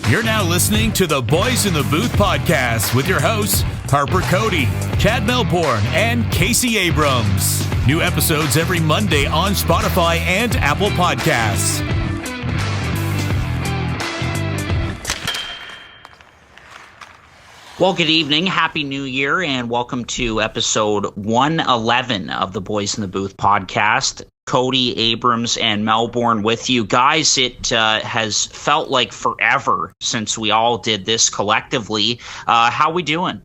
You're now listening to the Boys in the Booth podcast with your hosts, Harper Cody, Chad Melbourne, and Casey Abrams. New episodes every Monday on Spotify and Apple Podcasts. Well, good evening, Happy New Year, and welcome to episode 111 of the Boys in the Booth podcast. Cody, Abrams, and Melbourne with you. Guys, it has felt like forever since we all did this collectively. How we doing?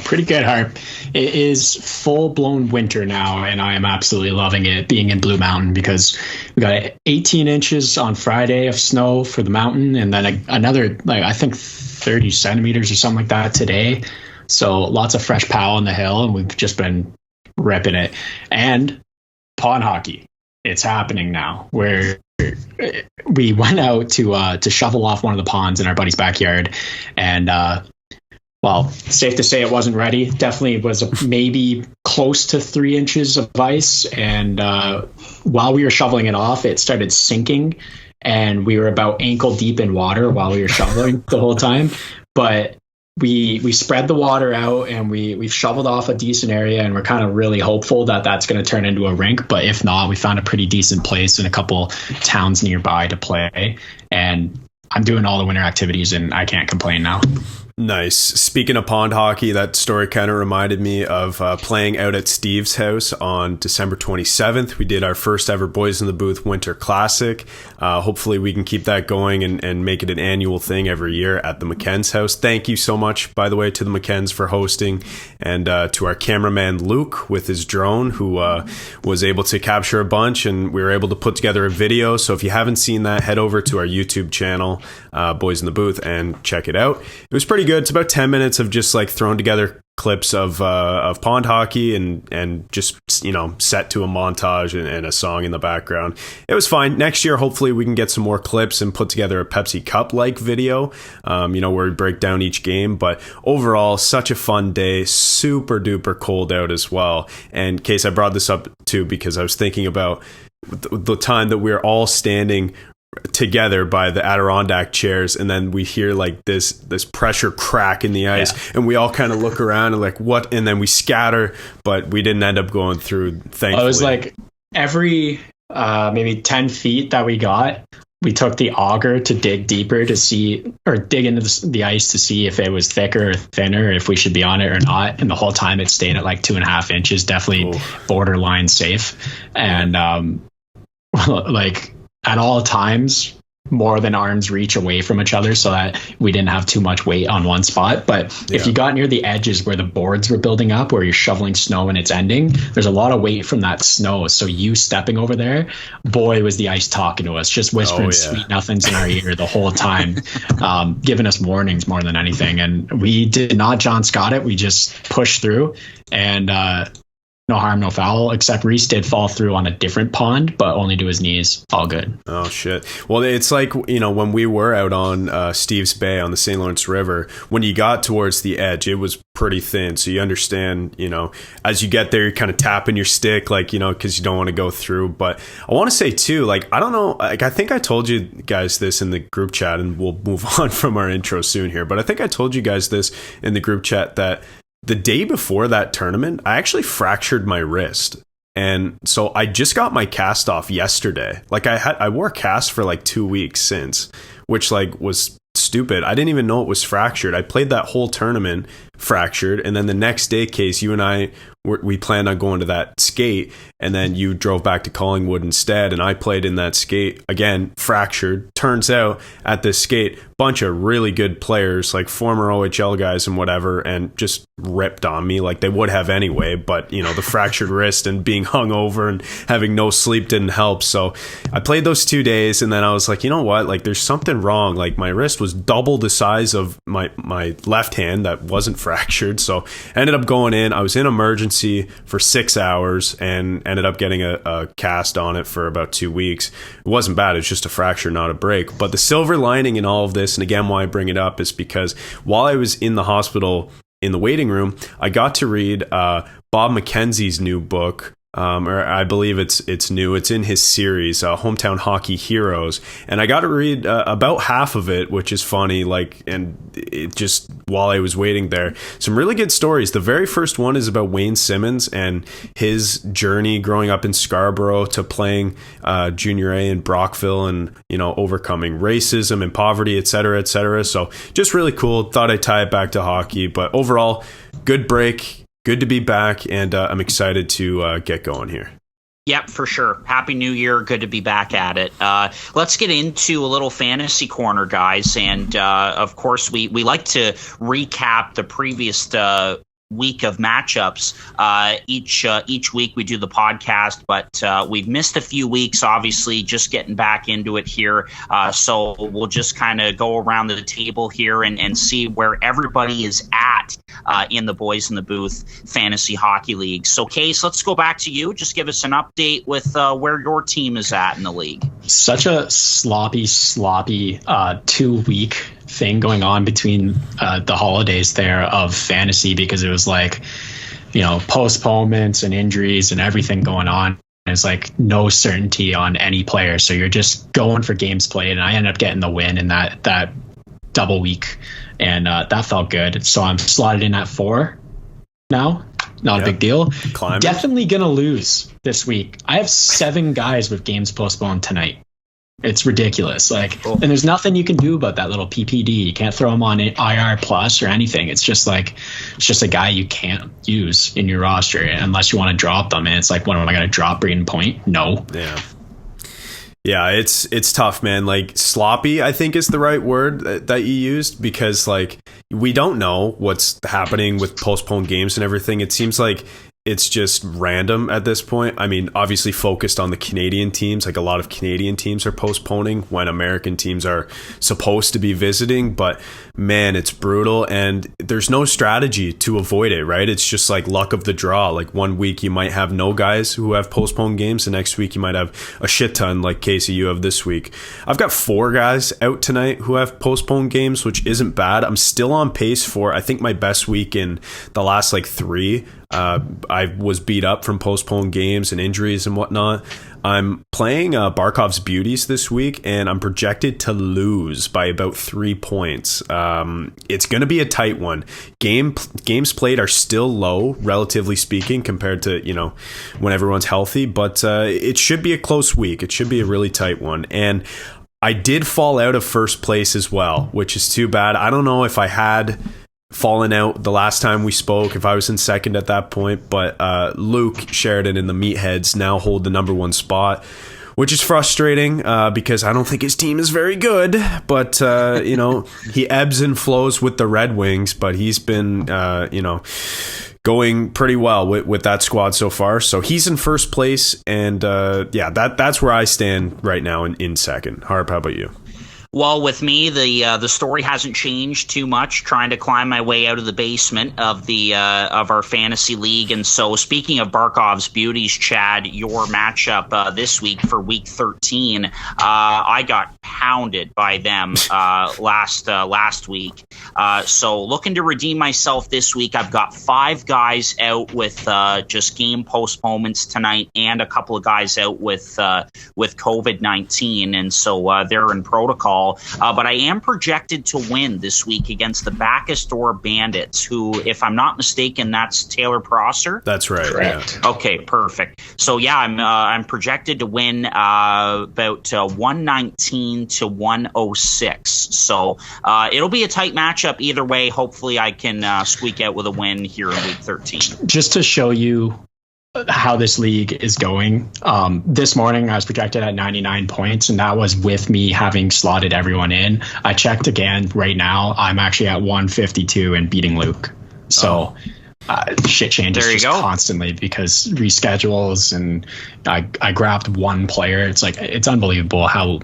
Pretty good, Harp. It is full-blown winter now, and I am absolutely loving it being in Blue Mountain because we got 18 inches on Friday of snow for the mountain, and then another, I think 30 centimeters or something like that today. So lots of fresh pow on the hill, and we've just been ripping it. And pond hockey, it's happening now, where we went out to shovel off one of the ponds in our buddy's backyard, and well, safe to say it wasn't ready. Definitely was maybe close to 3 inches of ice, and while we were shoveling it off, it started sinking, and we were about ankle deep in water while we were shoveling the whole time. But we spread the water out, and we've shoveled off a decent area, and we're kind of really hopeful that that's going to turn into a rink. But if not, we found a pretty decent place in a couple towns nearby to play, and I'm doing all the winter activities, and I can't complain now. Nice. Speaking of pond hockey, that story kind of reminded me of playing out at Steve's house on December 27th. We did our first ever Boys in the Booth Winter Classic. Hopefully we can keep that going and make it an annual thing every year at the McKen's house. Thank you so much, by the way, to the McKen's for hosting, and to our cameraman Luke with his drone, who was able to capture a bunch, and we were able to put together a video. So if you haven't seen that, head over to our YouTube channel, Boys in the Booth, and check it out. It was pretty good. It's about 10 minutes of just like thrown together clips of pond hockey and just, you know, set to a montage and a song in the background. It was fine. Next year, hopefully we can get some more clips and put together a Pepsi Cup like video, where we break down each game. But overall, such a fun day, super duper cold out as well. And in case I brought this up too, because I was thinking about the time that we were all standing together by the Adirondack chairs, and then we hear like this pressure crack in the ice, and we all kind of look around and like, what? And then we scatter, but we didn't end up going through, thankfully. It was like every maybe 10 feet that we got, we took the auger to dig deeper to see, or dig into the ice to see if it was thicker or thinner, if we should be on it or not. And the whole time it stayed at like 2.5 inches, definitely borderline safe. And like at all times, more than arm's reach away from each other so that we didn't have too much weight on one spot. But if you got near the edges where the boards were building up, where you're shoveling snow and it's ending, there's a lot of weight from that snow. So you stepping over there, boy, was the ice talking to us, just whispering sweet nothings in our ear the whole time, giving us warnings more than anything. And we did not John Scott it. We just pushed through, and no harm, no foul, except Reese did fall through on a different pond, but only to his knees. All good. Oh, shit. Well, it's like, you know, when we were out on Steve's Bay on the St. Lawrence River, when you got towards the edge, it was pretty thin. So you understand, you know, as you get there, you're kind of tapping your stick, like, you know, because you don't want to go through. But I want to say, too, like, I don't know, like, I think I told you guys this in the group chat, and we'll move on from our intro soon here. But I think I told you guys this in the group chat that the day before that tournament, I actually fractured my wrist. And so I just got my cast off yesterday. Like I wore a cast for like 2 weeks since, which like was stupid. I didn't even know it was fractured. I played that whole tournament fractured. And then the next day, Case, you and I, we planned on going to that skate. And then you drove back to Collingwood instead. And I played in that skate again, fractured. Turns out at this skate, bunch of really good players, like former OHL guys and whatever, and just ripped on me like they would have anyway. But, you know, the fractured wrist and being hungover and having no sleep didn't help. So I played those 2 days, and then I was like, you know what? Like, there's something wrong. Like, my wrist was double the size of my left hand that wasn't fractured. So I ended up going in. I was in emergency for 6 hours and ended up getting a cast on it for about 2 weeks. It wasn't bad. It's just a fracture, not a break. But the silver lining in all of this, and again, why I bring it up, is because while I was in the hospital in the waiting room, I got to read Bob McKenzie's new book, or I believe it's new. It's in his series, Hometown Hockey Heroes, and I got to read about half of it, which is funny. And it just while I was waiting there, some really good stories. The very first one is about Wayne Simmons and his journey growing up in Scarborough to playing Junior A in Brockville, and overcoming racism and poverty, et cetera, et cetera. So just really cool. Thought I'd tie it back to hockey, but overall, good break. Good to be back, and I'm excited to get going here. Yep, for sure. Happy New Year. Good to be back at it. Let's get into a little fantasy corner, guys. And, of course, we like to recap the previous week of matchups. Each week we do the podcast, but we've missed a few weeks, obviously, just getting back into it here. So we'll just kind of go around the table here and see where everybody is at in the Boys in the Booth Fantasy Hockey League. So, Case, let's go back to you. Just give us an update with where your team is at in the league. Such a sloppy 2-week thing going on between the holidays there of fantasy, because it was like, postponements and injuries and everything going on. It's like no certainty on any player, so you're just going for games played, and I ended up getting the win in that double week, and that felt good. So I'm slotted in at 4 now. Not a big deal. Climbing. Definitely gonna lose this week. I have 7 guys with games postponed tonight. It's ridiculous. And there's nothing you can do about that little PPD. You can't throw him on IR plus or anything. It's just a guy you can't use in your roster unless you want to drop them. And it's like, what am I going to drop Braden Point? No. Yeah, it's tough, man. Sloppy, I think, is the right word that you used, because we don't know what's happening with postponed games and everything. It seems like it's just random at this point. I mean, obviously focused on the Canadian teams. A lot of Canadian teams are postponing when American teams are supposed to be visiting. But man, it's brutal, and there's no strategy to avoid it, right? It's just luck of the draw. One week you might have no guys who have postponed games. The next week you might have a shit ton, like Casey, you have this week. I've got 4 guys out tonight who have postponed games, which isn't bad. I'm still on pace for, I think, my best week in the last 3. I was beat up from postponed games and injuries and whatnot. I'm playing Barkov's Beauties this week, and I'm projected to lose by about 3 points. It's going to be a tight one. Games played are still low, relatively speaking, compared to, when everyone's healthy. But it should be a close week. It should be a really tight one. And I did fall out of first place as well, which is too bad. I don't know if I had fallen out the last time we spoke, if I was in second at that point, but Luke Sheridan and the Meatheads now hold the number 1 spot, which is frustrating because I don't think his team is very good, but he ebbs and flows with the Red Wings, but he's been going pretty well with that squad so far. So he's in first place, and that's where I stand right now in second. Harp, how about you? Well, with me, the story hasn't changed too much. Trying to climb my way out of the basement of of our fantasy league. And so, speaking of Barkov's Beauties, Chad, your matchup this week for week 13, I got pounded by them last week. So, looking to redeem myself this week, I've got 5 guys out with just game postponements tonight, and a couple of guys out with COVID-19, and so they're in protocol. But I am projected to win this week against the Bacchus Door Bandits, who, if I'm not mistaken, that's Taylor Prosser. That's right. Correct. Yeah. Okay, perfect. So yeah, I'm projected to win about 119 to 106. So it'll be a tight matchup either way. Hopefully, I can squeak out with a win here in week 13. Just to show you how this league is going. This morning I was projected at 99 points, and that was with me having slotted everyone in. I checked again right now. I'm actually at 152 and beating Luke. So shit changes just constantly because reschedules, and I grabbed one player. It's unbelievable how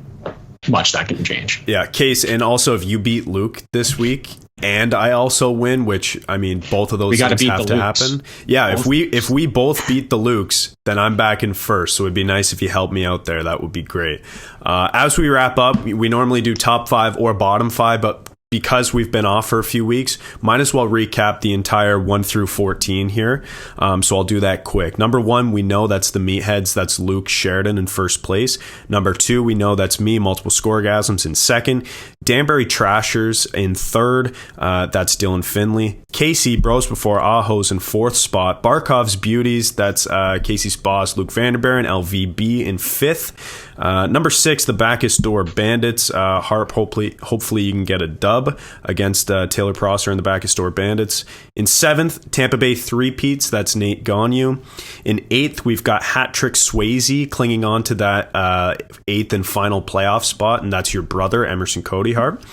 much that can change. Yeah, Case, and also if you beat Luke this week and I also win, which I mean both of those things have to happen. Yeah, if we both beat the Lukes, then I'm back in first. So it'd be nice if you help me out there. That would be great. As we wrap up, we normally do top 5 or bottom 5, but because we've been off for a few weeks, might as well recap the entire 1 through 14 here. So I'll do that quick. Number 1, we know that's the Meatheads. That's Luke Sheridan in first place. Number 2, we know that's me, Multiple Scoregasms, in second. Danbury Trashers in third. That's Dylan Finley. Casey, Bros Before Ahos in fourth spot. Barkov's Beauties. That's Casey's boss, Luke Vanderbeeren, LVB in fifth. Number 6, the Bacchus Door Bandits. Harp, hopefully you can get a dub against Taylor Prosser and the Bacchus Door Bandits. In 7th, Tampa Bay Three-Peats. That's Nate Gonu. In 8th, we've got Hat Trick Swayze clinging on to that 8th and final playoff spot, and that's your brother, Emerson Cody Harp.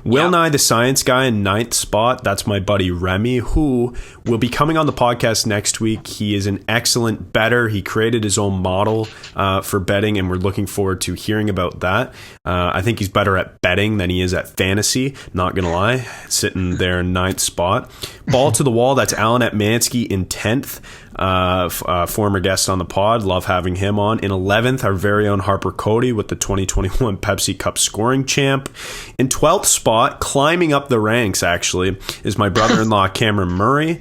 Will Nye the Science Guy in 9th spot. That's my buddy Remy, who will be coming on the podcast next week. He is an excellent bettor. He created his own model for betting, and we're looking forward to hearing about that. I think he's better at betting than he is at fantasy, not going to lie. Sitting there in 9th spot. Ball to the Wall, that's Alan Atmansky in 10th. Former guest on the pod, love having him on. In 11th, our very own Harper Cody with the 2021 Pepsi Cup scoring champ. In 12th spot, climbing up the ranks actually, is my brother-in-law Cameron Murray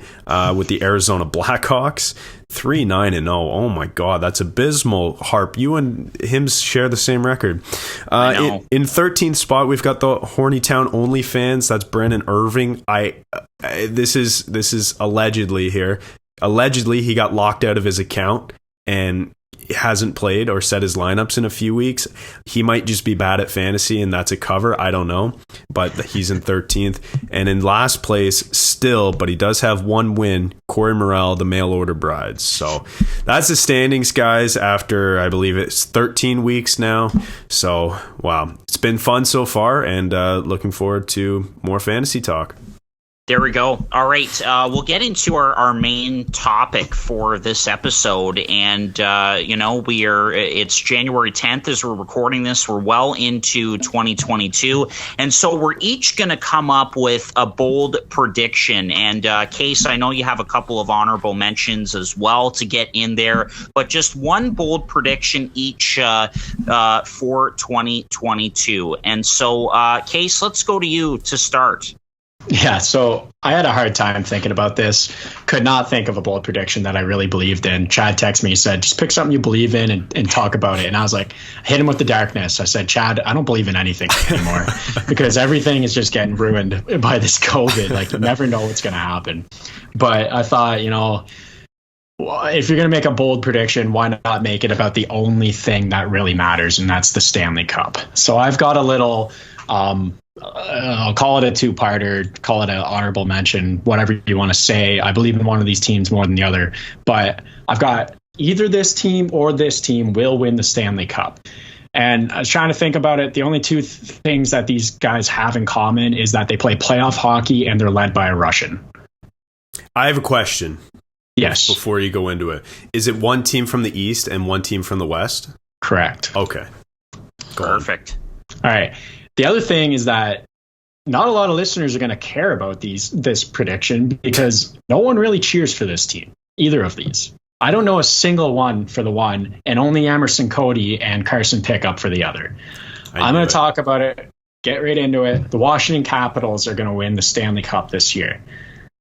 with the Arizona Blackhawks. 3-9-0. Oh my God, that's abysmal. Harp, you and him share the same record. In 13th spot, we've got the Hornytown OnlyFans. That's Brandon Irving. This is allegedly here. Allegedly, he got locked out of his account and hasn't played or set his lineups in a few weeks. He might just be bad at fantasy, and that's a cover. I don't know, but he's in 13th. And in last place still, but he does have one win, Corey Morrell, the mail order brides. So that's the standings, guys, after I believe it's 13 weeks now. So, wow, it's been fun so far, and looking forward to more fantasy talk. There we go. All right. We'll get into our main topic for this episode. And, it's January 10th as we're recording this. We're well into 2022. And so we're each going to come up with a bold prediction. And, Case, I know you have a couple of honorable mentions as well to get in there, but just one bold prediction each for 2022. And so, Case, let's go to you to start. Yeah, so I had a hard time thinking about this. Could not think of a bold prediction that I really believed in. Chad texted me, said, just pick something you believe in and talk about it. And I was like, I hit him with the darkness. I said, Chad, I don't believe in anything anymore because everything is just getting ruined by this COVID. Like, you never know what's going to happen. But I thought, if you're going to make a bold prediction, why not make it about the only thing that really matters, and that's the Stanley Cup. So I've got a little... I'll call it a two-parter, call it an honorable mention, whatever you want to say. I believe in one of these teams more than the other, but I've got either this team or this team will win the Stanley Cup. And I was trying to think about it. The only two things that these guys have in common is that they play playoff hockey and they're led by a Russian. I have a question. Yes. Before you go into it, is it one team from the East and one team from the West? Correct. Okay. Perfect. All right. The other thing is that not a lot of listeners are going to care about this prediction because no one really cheers for this team, either of these. I don't know a single one for the one, and only Emerson Cody and Carson Pickup for the other. I'm going to talk about it, get right into it. The Washington Capitals are going to win the Stanley Cup this year.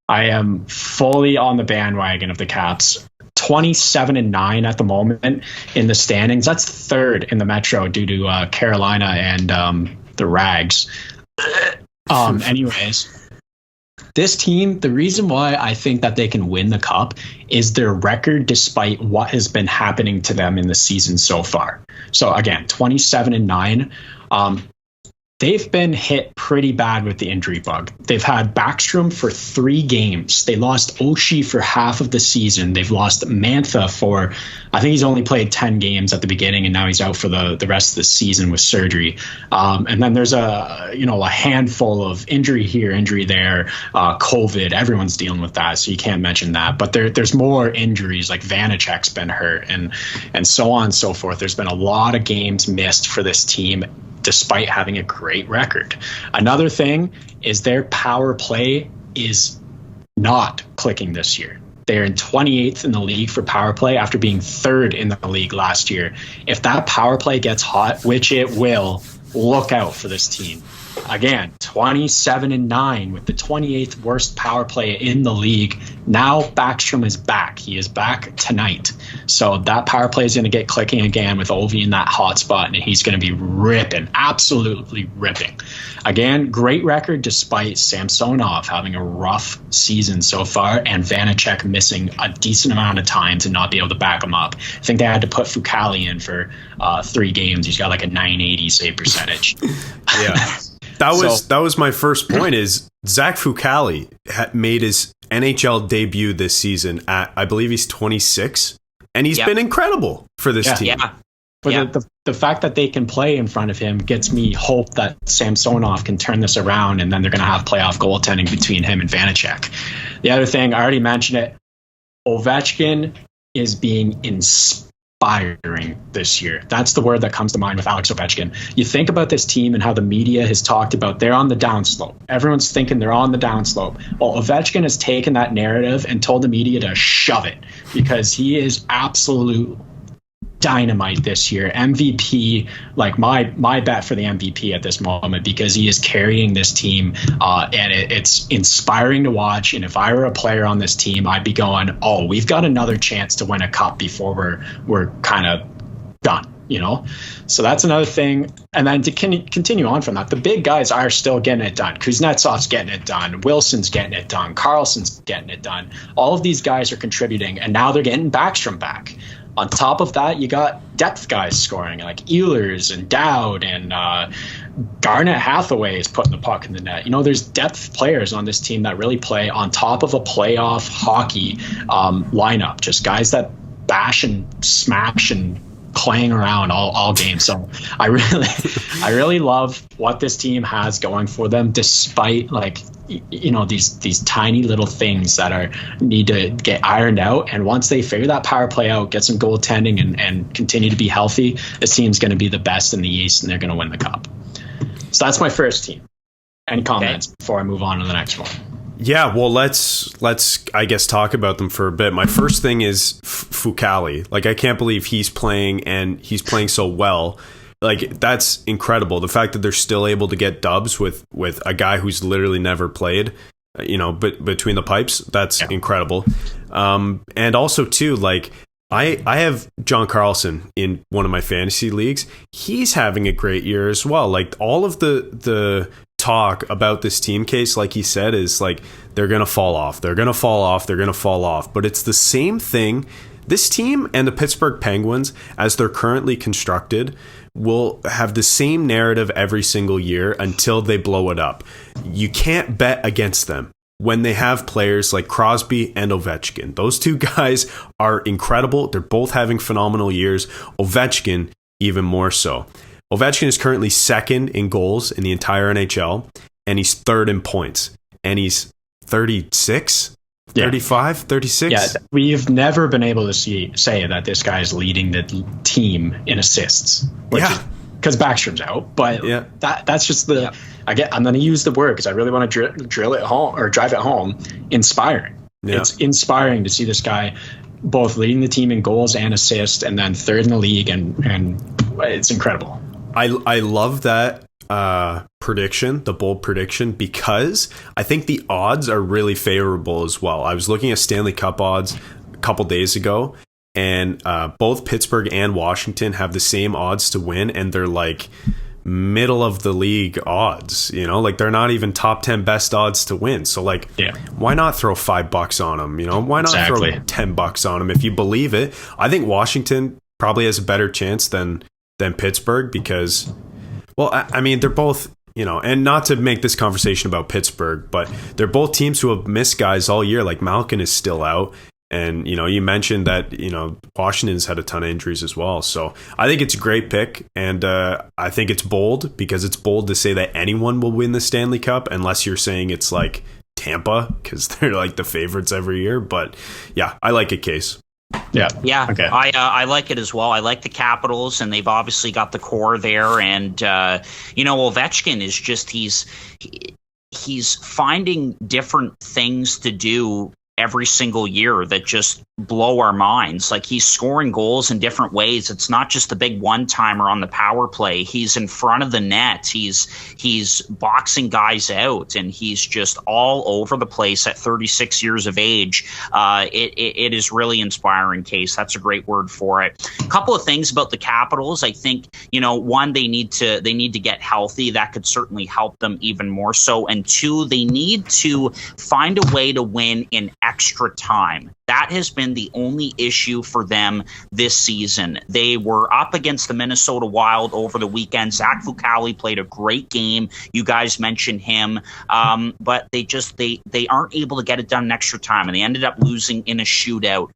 I am fully on the bandwagon of the Caps. 27-9 at the moment in the standings. That's third in the Metro due to Carolina and the Rags. Anyways, this team, the reason why I think that they can win the Cup is their record despite what has been happening to them in the season so far. So again, 27-9. They've been hit pretty bad with the injury bug. They've had Backstrom for 3 games. They lost Oshie for half of the season. They've lost Mantha for, I think he's only played 10 games at the beginning, and now he's out for the rest of the season with surgery. And then there's a handful of injury here, injury there, COVID. Everyone's dealing with that, so you can't mention that. But there's more injuries, like Vanacek's been hurt, and so on and so forth. There's been a lot of games missed for this team, despite having a great record. Another thing is their power play is not clicking this year. They're in 28th in the league for power play after being 3rd in the league last year. If that power play gets hot, which it will, look out for this team. Again, 27-9 with the 28th worst power play in the league. Now Backstrom is back. He is back tonight. So that power play is going to get clicking again with Ovi in that hot spot, and he's going to be ripping, absolutely ripping. Again, great record despite Samsonov having a rough season so far and Vanacek missing a decent amount of time to not be able to back him up. I think they had to put Fucali in for 3 games. He's got like a 980 save percentage. Yeah. That was my first point. Is Zach Fucali made his NHL debut this season at, I believe he's 26, and he's been incredible for this team. Yeah. But the fact that they can play in front of him gets me hope that Samsonov can turn this around, and then they're going to have playoff goaltending between him and Vanacek. The other thing, I already mentioned it, Ovechkin is being inspiring this year. That's the word that comes to mind with Alex Ovechkin. You think about this team and how the media has talked about they're on the downslope. Everyone's thinking they're on the downslope. Well, Ovechkin has taken that narrative and told the media to shove it because he is absolute dynamite this year. MVP, like my bet for the MVP at this moment, because he is carrying this team and it's inspiring to watch. And if I were a player on this team, I'd be going, oh, we've got another chance to win a cup before we're kind of done, you know? So that's another thing. And then to continue on from that, the big guys are still getting it done. Kuznetsov's getting it done. Wilson's getting it done. Carlson's getting it done. All of these guys are contributing, and now they're getting Backstrom back. On top of that, you got depth guys scoring, like Ehlers and Dowd and Garnett Hathaway is putting the puck in the net. You know, there's depth players on this team that really play on top of a playoff hockey lineup. Just guys that bash and smash and playing around all games. So I really love what this team has going for them, despite these tiny little things that need to get ironed out. And once they figure that power play out, get some goaltending and continue to be healthy, this team's going to be the best in the East and they're going to win the cup. So that's my first team. Any comments before I move on to the next one? Yeah, well, let's I guess talk about them for a bit. My first thing is Fucali. Like, I can't believe he's playing and he's playing so well. Like, that's incredible. The fact that they're still able to get dubs with a guy who's literally never played, but between the pipes, that's incredible. And also too, like, I have John Carlson in one of my fantasy leagues. He's having a great year as well. Like, all of the talk about this team case, like he said, is like they're gonna fall off, but it's the same thing. This team and the Pittsburgh Penguins, as they're currently constructed, will have the same narrative every single year until they blow it up. You can't bet against them when they have players like Crosby and Ovechkin. Those two guys are incredible. They're both having phenomenal years. Ovechkin even more so. Ovechkin is currently second in goals in the entire NHL, and he's third in points. And he's 36, 35, 36. Yeah, we've never been able to say that this guy is leading the team in assists. Because Backstrom's out. But that's just the... I'm going to use the word because I really want to drill it home or drive it home. Inspiring. Yeah. It's inspiring to see this guy both leading the team in goals and assists, and then third in the league, and it's incredible. I love that prediction, the bold prediction, because I think the odds are really favorable as well. I was looking at Stanley Cup odds a couple days ago, and both Pittsburgh and Washington have the same odds to win, and they're like middle of the league odds, like they're not even top 10 best odds to win. So why not throw $5 on them? Why not throw $10 on them if you believe it? I think Washington probably has a better chance than Pittsburgh because, well, I mean, they're both, and not to make this conversation about Pittsburgh, but they're both teams who have missed guys all year. Like Malkin is still out. And, you mentioned that, Washington's had a ton of injuries as well. So I think it's a great pick. And I think it's bold because it's bold to say that anyone will win the Stanley Cup unless you're saying it's like Tampa because they're like the favorites every year. But yeah, I like it, Case. Yeah. Okay. I like it as well. I like the Capitals, and they've obviously got the core there. And Ovechkin is just he's finding different things to do every single year that just blow our minds. Like, he's scoring goals in different ways. It's not just the big one-timer on the power play. He's in front of the net. He's boxing guys out, and he's just all over the place at 36 years of age. It is really inspiring, Case. That's a great word for it. A couple of things about the Capitals. I think, one, they need to get healthy. That could certainly help them even more so. And two, they need to find a way to win in extra time. That has been the only issue for them this season. They were up against the Minnesota Wild over the weekend. Zach Fucale played a great game. You guys mentioned him, but they aren't able to get it done in extra time, and they ended up losing in a shootout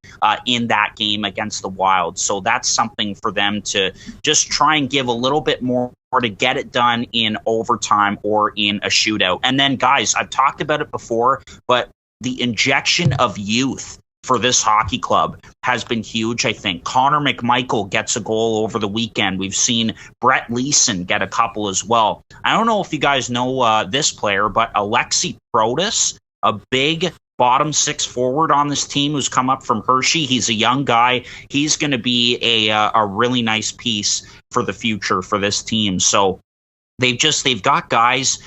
in that game against the Wild. So that's something for them to just try and give a little bit more to get it done in overtime or in a shootout. And then, guys, I've talked about it before, but the injection of youth for this hockey club has been huge, I think. Connor McMichael gets a goal over the weekend. We've seen Brett Leeson get a couple as well. I don't know if you guys know this player, but Alexi Protas, a big bottom six forward on this team who's come up from Hershey. He's a young guy. He's going to be a really nice piece for the future for this team. So they've got guys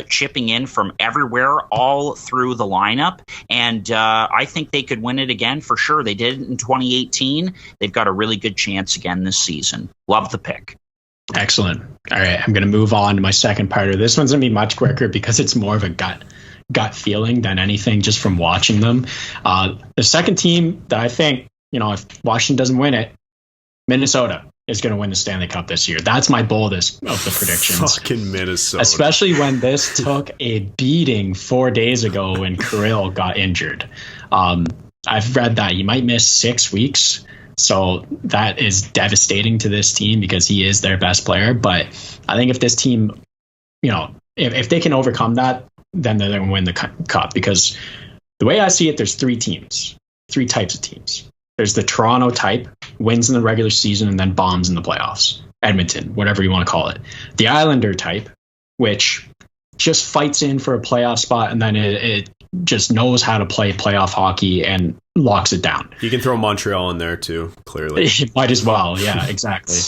chipping in from everywhere all through the lineup, and I think they could win it again for sure. They did it in 2018. They've got a really good chance again this season. Love the pick. Excellent. All right, I'm going to move on to my second part. This one's going to be much quicker because it's more of a gut feeling than anything just from watching them. The second team that I think, if Washington doesn't win it, Minnesota is going to win the Stanley Cup this year. That's my boldest of the predictions. Fucking Minnesota. Especially when this took a beating 4 days ago when Kirill got injured. I've read that he might miss 6 weeks. So that is devastating to this team because he is their best player. But I think if this team, if they can overcome that, then they're going to win the cup. Because the way I see it, there's three types of teams. There's the Toronto type, wins in the regular season and then bombs in the playoffs. Edmonton, whatever you want to call it. The Islander type, which just fights in for a playoff spot and then it just knows how to play playoff hockey and locks it down. You can throw Montreal in there too, clearly. Might as well. Yeah, exactly.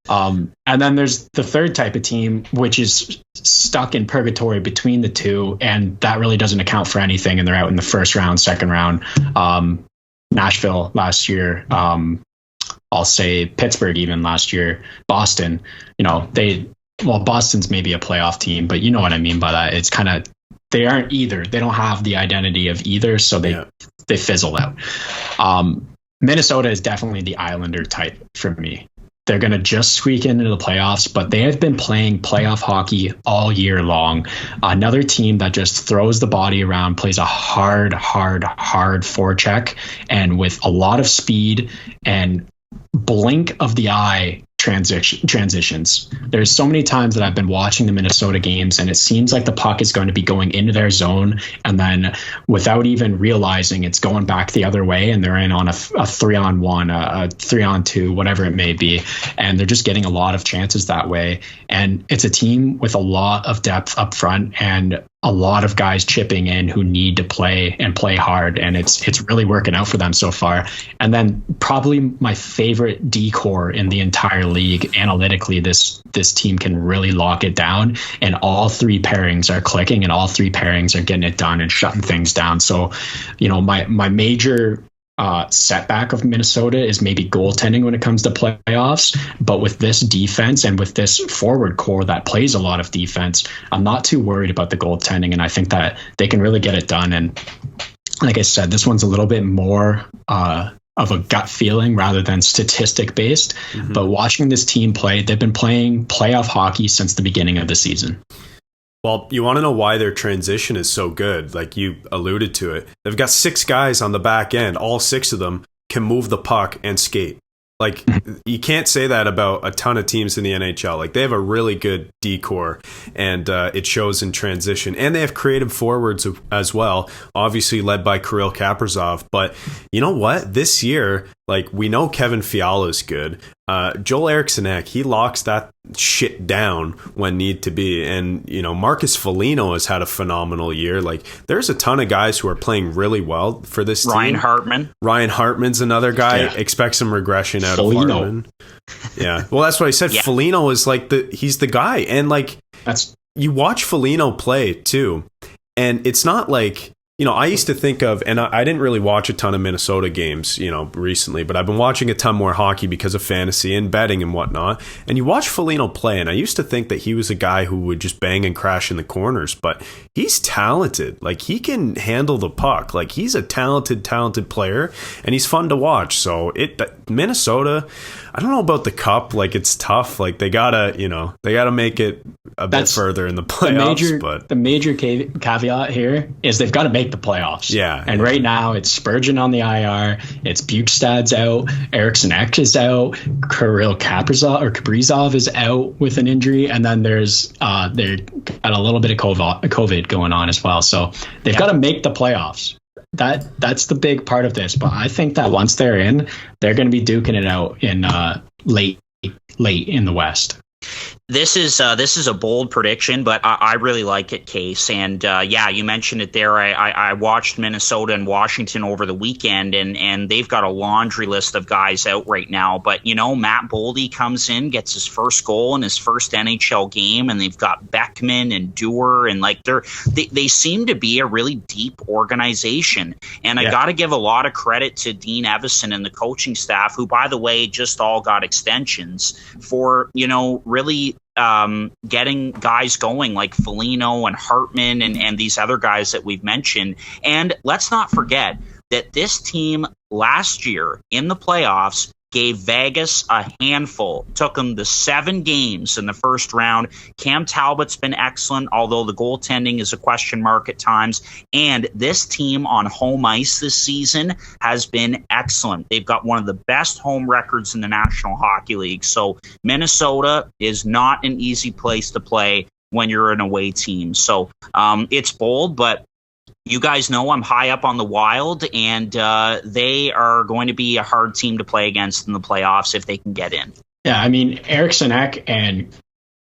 And then there's the third type of team, which is stuck in purgatory between the two, and that really doesn't account for anything, and they're out in the first round, second round. Nashville last year, I'll say Pittsburgh even last year, Boston, Boston's maybe a playoff team, but you know what I mean by that. It's kind of, they aren't either. They don't have the identity of either, so they fizzle out. Minnesota is definitely the Islander type for me. They're going to just squeak into the playoffs, but they have been playing playoff hockey all year long. Another team that just throws the body around, plays a hard forecheck, and with a lot of speed and blink of the eye transitions. There's so many times that I've been watching the Minnesota games and it seems like the puck is going to be going into their zone and then without even realizing it's going back the other way and they're in on a 3-on-1, a 3-on-2, whatever it may be. And they're just getting a lot of chances that way. And it's a team with a lot of depth up front and a lot of guys chipping in who need to play and play hard, and it's really working out for them so far. And then probably my favorite decor in the entire league, analytically, this team can really lock it down, and all three pairings are clicking, and all three pairings are getting it done and shutting things down. So, my major setback of Minnesota is maybe goaltending when it comes to playoffs, but with this defense and with this forward core that plays a lot of defense, I'm not too worried about the goaltending, and I think that they can really get it done. And like I said, this one's a little bit more of a gut feeling rather than statistic based. Mm-hmm. But watching this team play, they've been playing playoff hockey since the beginning of the season. Well, you want to know why their transition is so good? Like you alluded to it. They've got 6 guys on the back end. All 6 of them can move the puck and skate. Like, you can't say that about a ton of teams in the NHL. Like, they have a really good decor, and it shows in transition. And they have creative forwards as well, obviously led by Kirill Kaprizov. But you know what? This year, like, we know Kevin Fiala is good, Joel Eriksson, he locks that shit down when need to be. And, Marcus Foligno has had a phenomenal year. Like, there's a ton of guys who are playing really well for this Ryan team. Ryan Hartman's another guy. Yeah. Expect some regression out of Hartman. Yeah. Well, that's what I said. Yeah. Foligno is he's the guy. And you watch Foligno play too. And it's not like, I used to think of, and I didn't really watch a ton of Minnesota games, recently, but I've been watching a ton more hockey because of fantasy and betting and whatnot. And you watch Foligno play, and I used to think that he was a guy who would just bang and crash in the corners, but he's talented. Like, he can handle the puck. Like, he's a talented player, and he's fun to watch. So Minnesota, I don't know about the cup. Like, it's tough. Like, they gotta make it a bit further in the playoffs. The major caveat here is they've got to make the playoffs. Yeah. And right now it's Spurgeon on the IR. It's Bukestad's out. Eriksson Ek is out. Kirill Kaprizov is out with an injury. And then there's they've got a little bit of COVID going on as well. So they've got to make the playoffs. That's the big part of this. But I think that once they're in, they're going to be duking it out in late in the West. This is a bold prediction, but I really like it, Case. And you mentioned it there. I watched Minnesota and Washington over the weekend, and they've got a laundry list of guys out right now. But Matt Boldy comes in, gets his first goal in his first NHL game, and they've got Beckman and Dewar, and they seem to be a really deep organization. And I got to give a lot of credit to Dean Evison and the coaching staff, who, by the way, just all got extensions for really getting guys going like Foligno and Hartman and these other guys that we've mentioned. And let's not forget that this team last year in the playoffs gave Vegas a handful, took them to 7 games in the first round. Cam Talbot's been excellent, although the goaltending is a question mark at times. And this team on home ice this season has been excellent. They've got one of the best home records in the National Hockey League. So Minnesota is not an easy place to play when you're an away team. So it's bold, but you guys know I'm high up on the Wild, and they are going to be a hard team to play against in the playoffs if they can get in. Yeah, I mean, Eriksson Ek and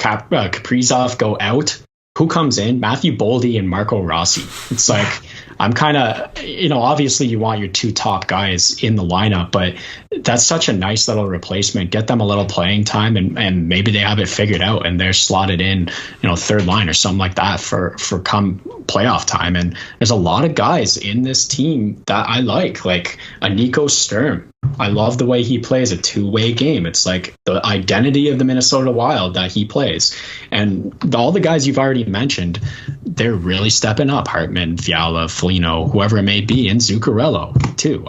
Kaprizov go out. Who comes in? Matthew Boldy and Marco Rossi. It's like, I'm kind of, obviously you want your 2 top guys in the lineup, but that's such a nice little replacement. Get them a little playing time, and maybe they have it figured out and they're slotted in, third line or something like that for come playoff time. And there's a lot of guys in this team that I like a Nico Sturm. I love the way he plays a 2-way game. It's like the identity of the Minnesota Wild that he plays. And all the guys you've already mentioned, they're really stepping up. Hartman, Fiala, Foligno, whoever it may be, and Zuccarello too.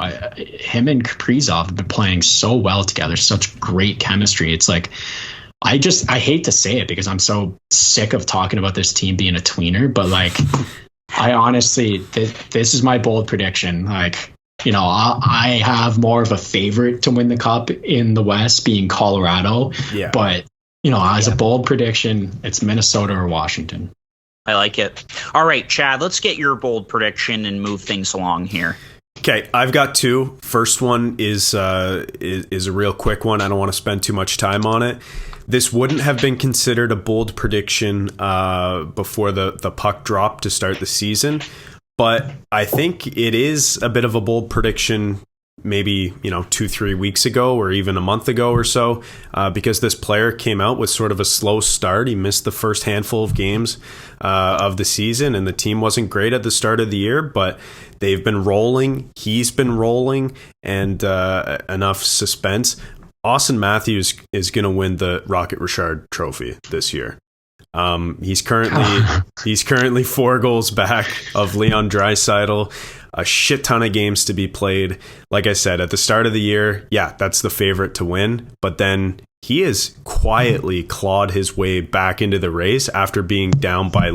Him and Kaprizov have been playing so well together, such great chemistry. It's like, I hate to say it because I'm so sick of talking about this team being a tweener, but I honestly, this is my bold prediction. I have more of a favorite to win the cup in the West, being Colorado. Yeah. But, as a bold prediction, it's Minnesota or Washington. I like it. All right, Chad, let's get your bold prediction and move things along here. Okay, I've got 2. First one is a real quick one. I don't want to spend too much time on it. This wouldn't have been considered a bold prediction before the puck dropped to start the season. But I think it is a bit of a bold prediction maybe 2-3 weeks ago or even a month ago or so, because this player came out with sort of a slow start. He missed the first handful of games of the season, and the team wasn't great at the start of the year, but they've been rolling. He's been rolling, and enough suspense. Austin Matthews is going to win the Rocket Richard Trophy this year. He's currently 4 goals back of Leon Draisaitl. A shit ton of games to be played. Like I said, at the start of the year, that's the favorite to win. But then he has quietly clawed his way back into the race after being down by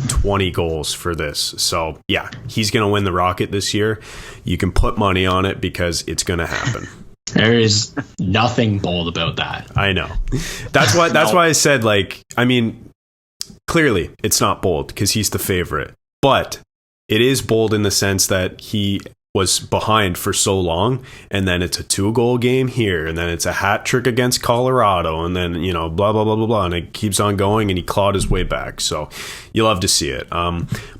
20 goals for this. So he's going to win the Rocket this year. You can put money on it because it's going to happen. There is nothing bold about that. I know. That's why I said, clearly it's not bold because he's the favorite. But it is bold in the sense that he was behind for so long, and then it's a 2-goal game here, and then it's a hat trick against Colorado, and then blah blah blah blah blah, and it keeps on going, and he clawed his way back. So you love to see it.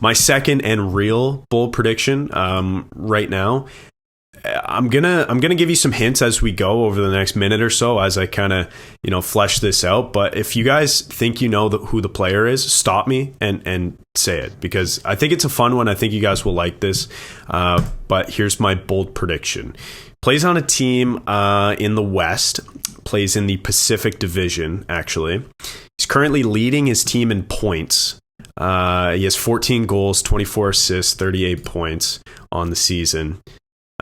My second and real bold prediction right now. I'm gonna give you some hints as we go over the next minute or so as I kind of flesh this out. But if you guys think who the player is, stop me and say it, because I think it's a fun one. I think you guys will like this. But here's my bold prediction: plays on a team in the West, plays in the Pacific Division. Actually, he's currently leading his team in points. He has 14 goals, 24 assists, 38 points on the season.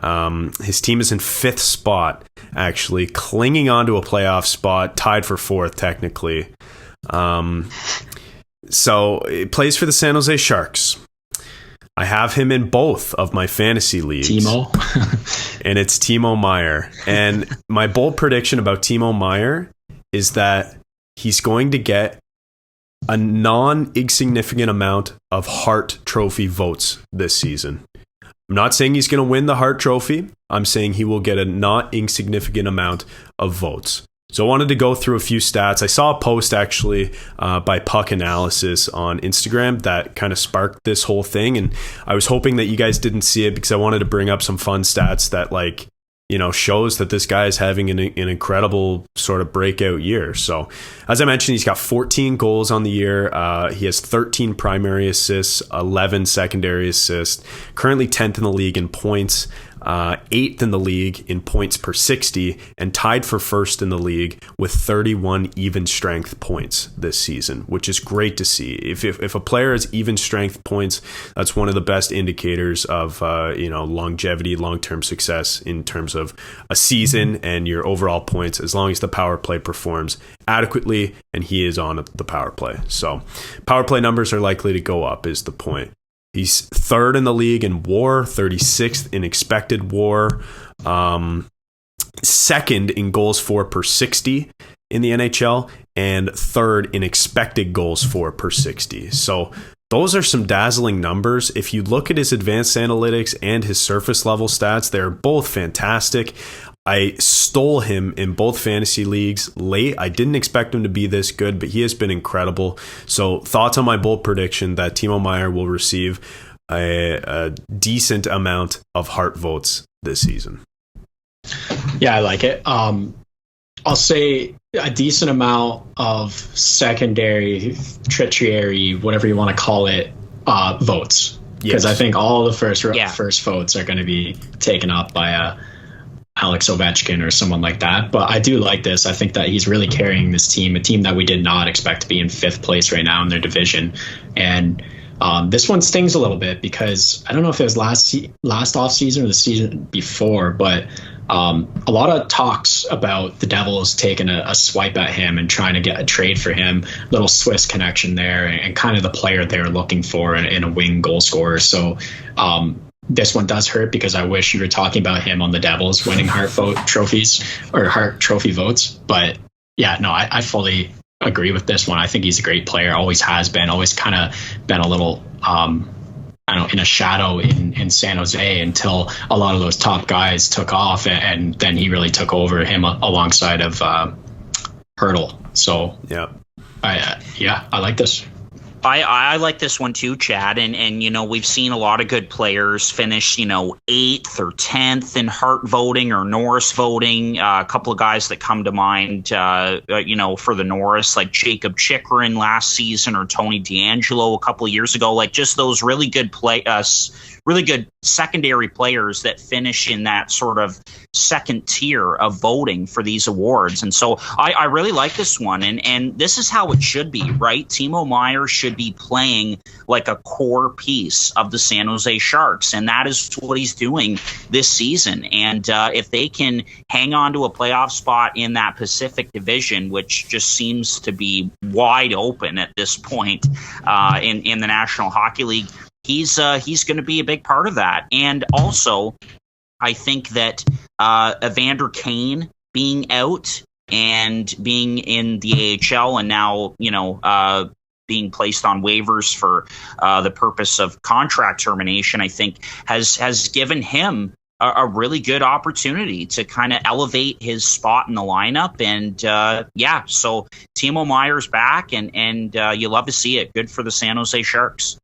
His team is in 5th spot, actually, clinging onto a playoff spot, tied for 4th technically. So it plays for the San Jose Sharks. I have him in both of my fantasy leagues. Timo. And it's Timo Meier. And my bold prediction about Timo Meier is that he's going to get a non-insignificant amount of Hart Trophy votes this season. I'm not saying he's going to win the Hart Trophy. I'm saying he will get a not insignificant amount of votes. So I wanted to go through a few stats. I saw a post actually by Puck Analysis on Instagram that kind of sparked this whole thing. And I was hoping that you guys didn't see it because I wanted to bring up some fun stats that shows that this guy is having an incredible sort of breakout year. So as I mentioned, he's got 14 goals on the year. He has 13 primary assists, 11 secondary assists, currently 10th in the league in points, 8th in the league in points per 60, and tied for 1st in the league with 31 even strength points this season, which is great to see. If a player has even strength points, that's one of the best indicators of longevity, long-term success in terms of a season and your overall points, as long as the power play performs adequately, and he is on the power play. So power play numbers are likely to go up is the point. He's 3rd in the league in WAR, 36th in expected WAR, 2nd in goals for per 60 in the NHL, and 3rd in expected goals for per 60. So those are some dazzling numbers. If you look at his advanced analytics and his surface level stats, they're both fantastic. I stole him in both fantasy leagues late. I didn't expect him to be this good, but he has been incredible. So thoughts on my bold prediction that Timo Meier will receive a decent amount of Hart votes this season. Yeah, I like it. I'll say a decent amount of secondary, tertiary, whatever you want to call it, votes. Because I think all the first votes are going to be taken up by Alex Ovechkin or someone like that. But I do like this. I think that he's really carrying this team, a team that we did not expect to be in 5th place right now in their division. And this one stings a little bit because I don't know if it was last offseason or the season before, but a lot of talks about the Devils taking a swipe at him and trying to get a trade for him, little Swiss connection there, and kind of the player they're looking for in a wing goal scorer. So this one does hurt because I wish you were talking about him on the Devils winning Hart trophies or Hart Trophy votes. But yeah, no, I fully agree with this one. I think he's a great player, always has been, always kind of been a little, in a shadow in San Jose until a lot of those top guys took off, and then he really took over him alongside of Hurdle. So yeah, I like this. I like this one too, Chad. And we've seen a lot of good players finish, 8th or 10th in Hart voting or Norris voting. A couple of guys that come to mind, for the Norris, like Jacob Chikrin last season or Tony DeAngelo a couple of years ago. Like just those really good really good secondary players that finish in that sort of second tier of voting for these awards. And so I really like this one. And this is how it should be, right? Timo Meier should be playing like a core piece of the San Jose Sharks. And that is what he's doing this season. And if they can hang on to a playoff spot in that Pacific Division, which just seems to be wide open at this point in the National Hockey League, he's going to be a big part of that. And also, I think that Evander Kane being out and being in the AHL and now, being placed on waivers for the purpose of contract termination, I think has given him a really good opportunity to kind of elevate his spot in the lineup. And so Timo Meier's back, and you love to see it. Good for the San Jose Sharks.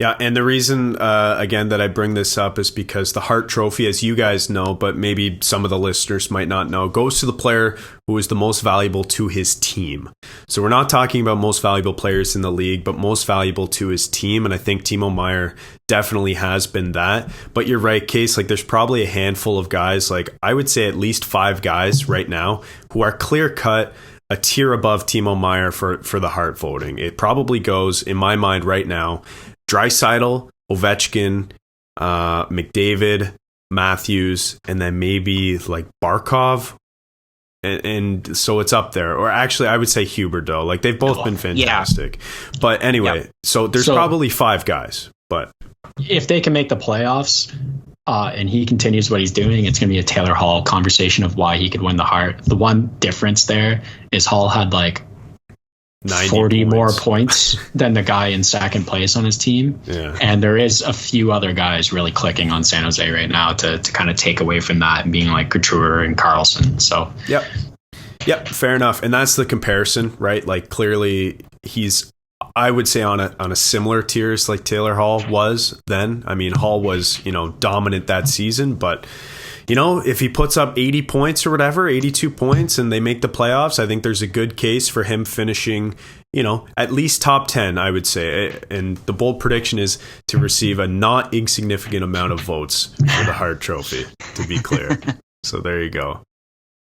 Yeah, and the reason, again, that I bring this up is because the Hart Trophy, as you guys know, but maybe some of the listeners might not know, goes to the player who is the most valuable to his team. So we're not talking about most valuable players in the league, but most valuable to his team, and I think Timo Meier definitely has been that. But you're right, Case, like there's probably a handful of guys, like I would say at least 5 guys right now, who are clear-cut a tier above Timo Meier for the Hart voting. It probably goes, in my mind right now, Draisaitl, Ovechkin, McDavid, Matthews, and then maybe like Barkov. And so it's up there. Or actually, I would say Huberdeau. Like they've both been fantastic. Yeah. But anyway, so there's probably 5 guys. But if they can make the playoffs and he continues what he's doing, it's going to be a Taylor Hall conversation of why he could win the Hart. The one difference there is Hall had like 40 more points than the guy in second place on his team. Yeah. And there is a few other guys really clicking on San Jose right now to kind of take away from that and being like Couture and Carlson. So Yep, fair enough. And that's the comparison, right? Like clearly he's, I would say, on a similar tier as like Taylor Hall was then. I mean, Hall was, dominant that season, but if he puts up 80 points or whatever, 82 points, and they make the playoffs, I think there's a good case for him finishing, at least top 10, I would say. And the bold prediction is to receive a not insignificant amount of votes for the Hart Trophy, to be clear. So there you go.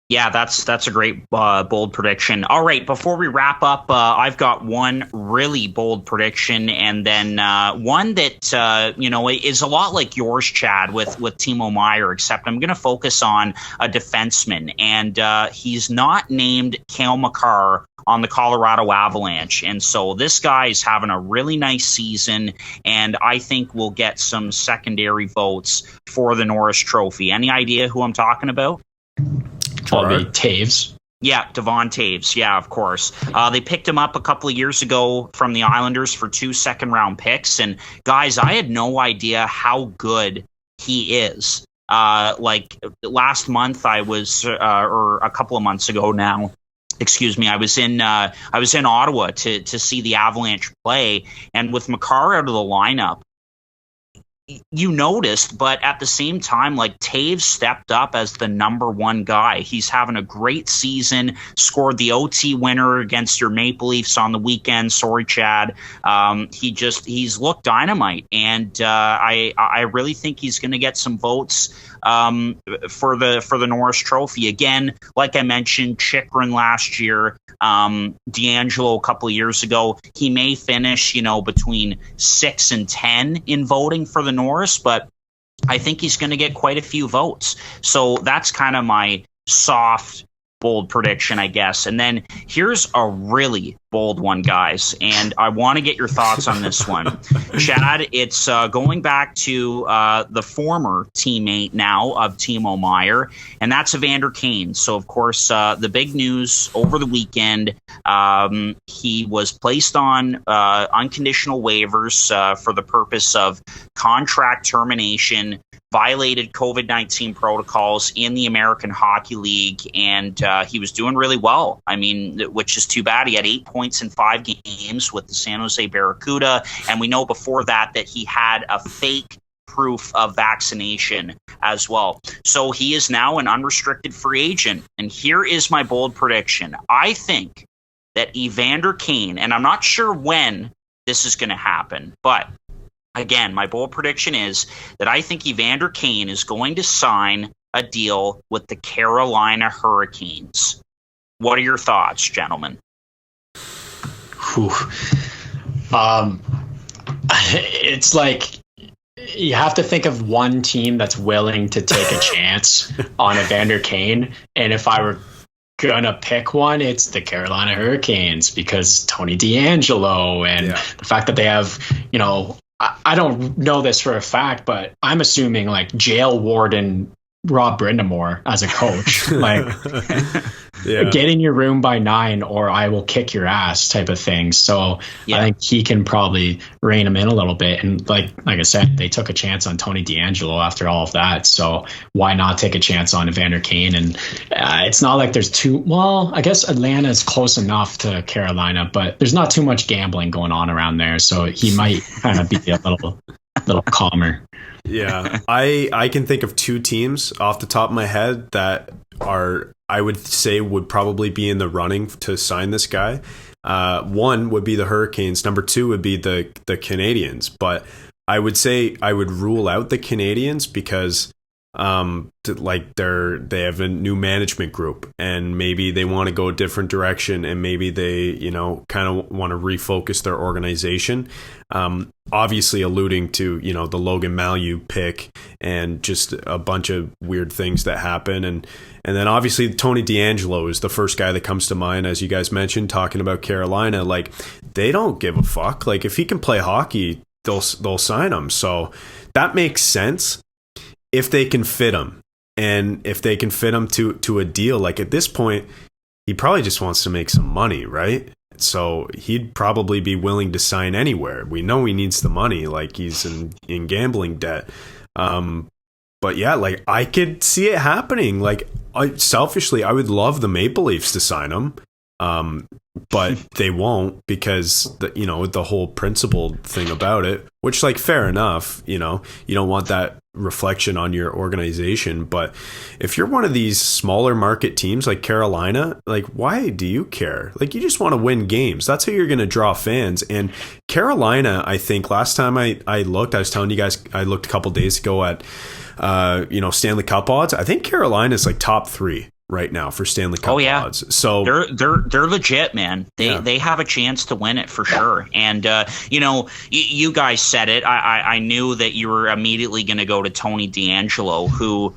Yeah, that's a great bold prediction. All right, before we wrap up, I've got one really bold prediction, and then one that is a lot like yours, Chad, with Timo Meier, except I'm going to focus on a defenseman, and he's not named Cale Makar on the Colorado Avalanche. And so this guy is having a really nice season, and I think we'll get some secondary votes for the Norris Trophy. Any idea who I'm talking about? Probably Taves. Yeah, Devon Taves. Yeah, of course. They picked him up a couple of years ago from the Islanders for 2 second-round picks. And guys, I had no idea how good he is. Like last month, I was, or a couple of months ago now, excuse me, I was in Ottawa to see the Avalanche play, and with Makar out of the lineup, you noticed, but at the same time, like Taves stepped up as the number 1 guy. He's having a great season, scored the OT winner against your Maple Leafs on the weekend. Sorry, Chad. He's looked dynamite, and I really think he's going to get some votes for the Norris Trophy. Again, like I mentioned, Chychrun last year, D'Angelo a couple of years ago. He may finish, between 6 and 10 in voting for the Norris, but I think he's going to get quite a few votes. So that's kind of my soft, bold prediction, I guess. And then here's a really bold one, guys, and I want to get your thoughts on this one. Chad, it's going back to the former teammate now of Timo Meier, and that's Evander Kane. So, of course, the big news over the weekend, he was placed on unconditional waivers for the purpose of contract termination, violated COVID-19 protocols in the American Hockey League, and he was doing really well. I mean, which is too bad. He had 8 points in 5 games with the San Jose Barracuda, and we know before that he had a fake proof of vaccination as well. So he is now an unrestricted free agent, and here is my bold prediction. I think that Evander Kane, and I'm not sure when this is going to happen, but again, my bold prediction is that I think Evander Kane is going to sign a deal with the Carolina Hurricanes. What are your thoughts, gentlemen? It's like you have to think of one team that's willing to take a chance on Evander Kane. And if I were gonna pick one, it's the Carolina Hurricanes, because Tony DeAngelo and the fact that they have, I don't know this for a fact, but I'm assuming like jail warden Rob Brindamore as a coach. Like get in your room by 9 or I will kick your ass type of thing. So I think he can probably rein him in a little bit. And like I said, they took a chance on Tony DeAngelo after all of that. So why not take a chance on Evander Kane? And it's not like there's I guess Atlanta is close enough to Carolina, but there's not too much gambling going on around there. So he might kind of be a little calmer. Yeah, I can think of 2 teams off the top of my head that I would say would probably be in the running to sign this guy. One would be the Hurricanes. Number 2 would be the Canadiens. But I would say I would rule out the Canadiens because they have a new management group and maybe they want to go a different direction and maybe they kind of want to refocus their organization, obviously alluding to the Logan Mailloux pick and just a bunch of weird things that happen, and then obviously Tony DeAngelo is the first guy that comes to mind, as you guys mentioned, talking about Carolina. Like, they don't give a fuck. Like, if he can play hockey, they'll sign him. So that makes sense if they can fit him, and if they can fit him to a deal. Like, at this point, he probably just wants to make some money, right? So he'd probably be willing to sign anywhere. We know he needs the money, like he's in gambling debt. But yeah, like, I could see it happening. Like, selfishly, I would love the Maple Leafs to sign him. But they won't, because the whole principle thing about it, which, like, fair enough, you don't want that reflection on your organization. But if you're one of these smaller market teams like Carolina, like, why do you care? Like, you just want to win games. That's how you're going to draw fans. And Carolina, I think last time I looked, I was telling you guys, I looked a couple days ago at Stanley Cup odds. I think Carolina is like top 3 right now for Stanley Cup odds. So they're legit, man. They have a chance to win it for sure. And you guys said it. I knew that you were immediately going to go to Tony DeAngelo, who,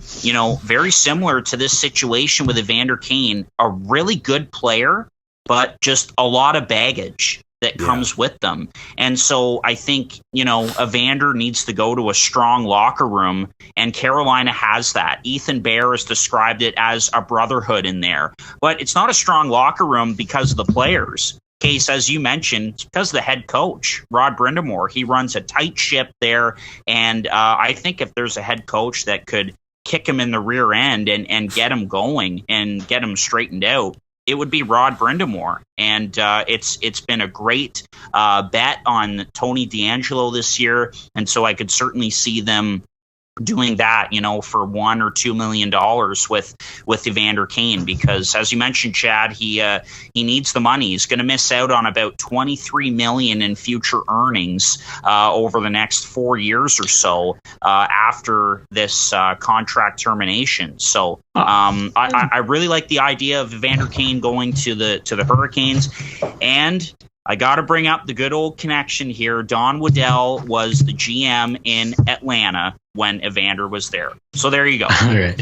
very similar to this situation with Evander Kane, a really good player, but just a lot of baggage that comes with them. And so I think, Evander needs to go to a strong locker room, and Carolina has that. Ethan Bear has described it as a brotherhood in there. But it's not a strong locker room because of the players. Case, as you mentioned, it's because of the head coach, Rod Brindamore. He runs a tight ship there, and I think if there's a head coach that could kick him in the rear end and get him going and get him straightened out, it would be Rod Brindamore. And it's been a great bet on Tony DeAngelo this year. And so I could certainly see them doing that, for $1 or $2 million with Evander Kane, because, as you mentioned, Chad, he needs the money. He's going to miss out on about $23 million in future earnings over the next 4 years or so after this contract termination. So I really like the idea of Evander Kane going to the Hurricanes. And I got to bring up the good old connection here. Don Waddell was the GM in Atlanta when Evander was there. So there you go. All right.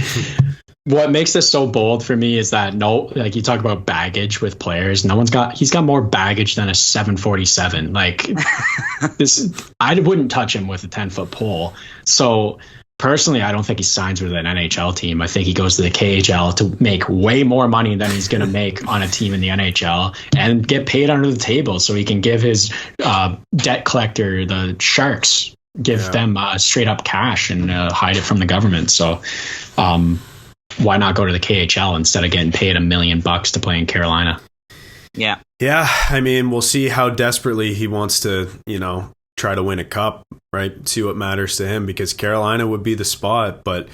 What makes this so bold for me is that you talk about baggage with players. He's got more baggage than a 747. Like, I wouldn't touch him with a 10-foot pole. So personally, I don't think he signs with an NHL team. I think he goes to the KHL to make way more money than he's going to make on a team in the NHL and get paid under the table so he can give his debt collector, the Sharks, them straight up cash and hide it from the government. So why not go to the KHL instead of getting paid $1 million to play in Carolina? Yeah. Yeah. I mean, we'll see how desperately he wants to, try to win a cup, right? See what matters to him, because Carolina would be the spot. But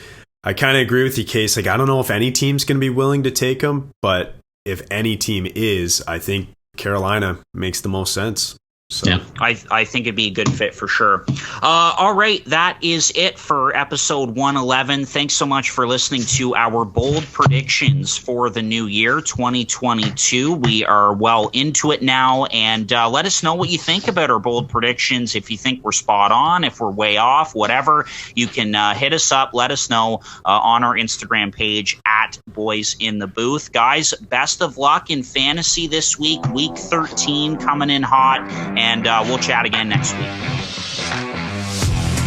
I kind of agree with you, Case. Like, I don't know if any team's going to be willing to take him, but if any team is, I think Carolina makes the most sense. So. Yeah, I think it'd be a good fit for sure. All right, that is it for episode 111. Thanks so much for listening to our bold predictions for the new year, 2022. We are well into it now, and let us know what you think about our bold predictions. If you think we're spot on, if we're way off, whatever, you can hit us up. Let us know on our Instagram page at Boys in the Booth. Guys, best of luck in fantasy this week. Week 13 coming in hot. And we'll chat again next week.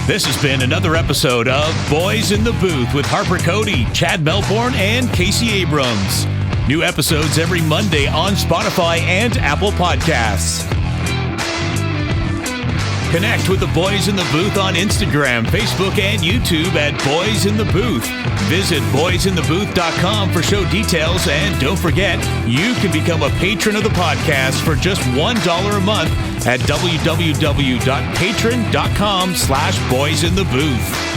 This has been another episode of Boys in the Booth with Harper Cody, Chad Melbourne, and Casey Abrams. New episodes every Monday on Spotify and Apple Podcasts. Connect with the Boys in the Booth on Instagram, Facebook, and YouTube at Boys in the Booth. Visit boysinthebooth.com for show details, and don't forget, you can become a patron of the podcast for just $1 a month at www.patreon.com/boysinthebooth.